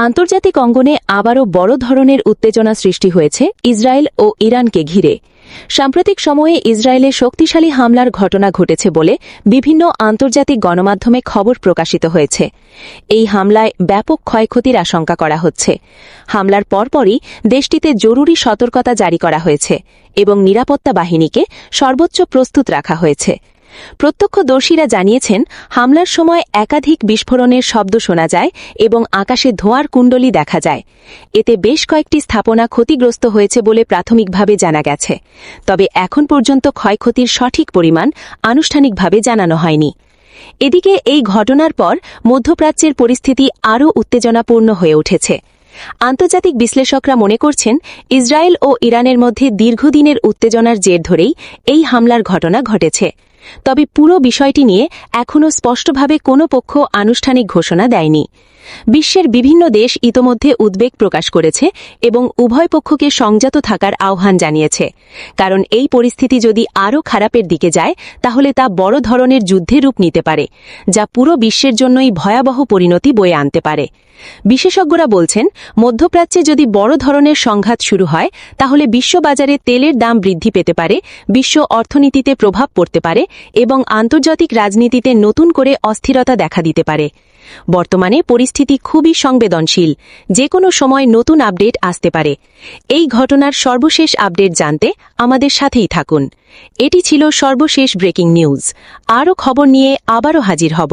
আন্তর্জাতিক অঙ্গনে আবারও বড় ধরনের উত্তেজনা সৃষ্টি হয়েছে ইসরায়েল ও ইরানকে ঘিরে। সাম্প্রতিক সময়ে ইসরায়েলে শক্তিশালী হামলার ঘটনা ঘটেছে বলে বিভিন্ন আন্তর্জাতিক গণমাধ্যমে খবর প্রকাশিত হয়েছে। এই হামলায় ব্যাপক ক্ষয়ক্ষতির আশঙ্কা করা হচ্ছে। হামলার পরপরই দেশটিতে জরুরি সতর্কতা জারি করা হয়েছে এবং নিরাপত্তা বাহিনীকে সর্বোচ্চ প্রস্তুত রাখা হয়েছে। প্রত্যক্ষদর্শীরা জানিয়েছেন, হামলার সময় একাধিক বিস্ফোরণের শব্দ শোনা যায় এবং আকাশে ধোঁয়ার কুণ্ডলী দেখা যায়। এতে বেশ কয়েকটি স্থাপনা ক্ষতিগ্রস্ত হয়েছে বলে প্রাথমিকভাবে জানা গেছে। তবে এখন পর্যন্ত ক্ষয়ক্ষতির সঠিক পরিমাণ আনুষ্ঠানিকভাবে জানানো হয়নি। এদিকে এই ঘটনার পর মধ্যপ্রাচ্যের পরিস্থিতি আরও উত্তেজনাপূর্ণ হয়ে উঠেছে। আন্তর্জাতিক বিশ্লেষকরা মনে করছেন, ইসরায়েল ও ইরানের মধ্যে দীর্ঘদিনের উত্তেজনার জের ধরেই এই হামলার ঘটনা ঘটেছে। তবে পুরো বিষয়টি নিয়ে এখনও স্পষ্টভাবে কোনো পক্ষ আনুষ্ঠানিক ঘোষণা দেয়নি। বিশ্বের বিভিন্ন দেশ ইতোমধ্যে উদ্বেগ প্রকাশ করেছে এবং উভয় পক্ষকে সংযত থাকার আহ্বান জানিয়েছে, কারণ এই পরিস্থিতি যদি আরও খারাপের দিকে যায় তাহলে তা বড় ধরনের যুদ্ধে রূপ নিতে পারে, যা পুরো বিশ্বের জন্যই ভয়াবহ পরিণতি বয়ে আনতে পারে। বিশেষজ্ঞরা বলছেন, মধ্যপ্রাচ্যে যদি বড় ধরনের সংঘাত শুরু হয় তাহলে বিশ্ববাজারে তেলের দাম বৃদ্ধি পেতে পারে, বিশ্ব অর্থনীতিতে প্রভাব পড়তে পারে এবং আন্তর্জাতিক রাজনীতিতে নতুন করে অস্থিরতা দেখা দিতে পারে। বর্তমানে পরিস্থিতি খুবই সংবেদনশীল, যে কোনো সময় নতুন আপডেট আসতে পারে। এই ঘটনার সর্বশেষ আপডেট জানতে আমাদের সাথেই থাকুন। এটি ছিল সর্বশেষ ব্রেকিং নিউজ। আরও খবর নিয়ে আবারও হাজির হব।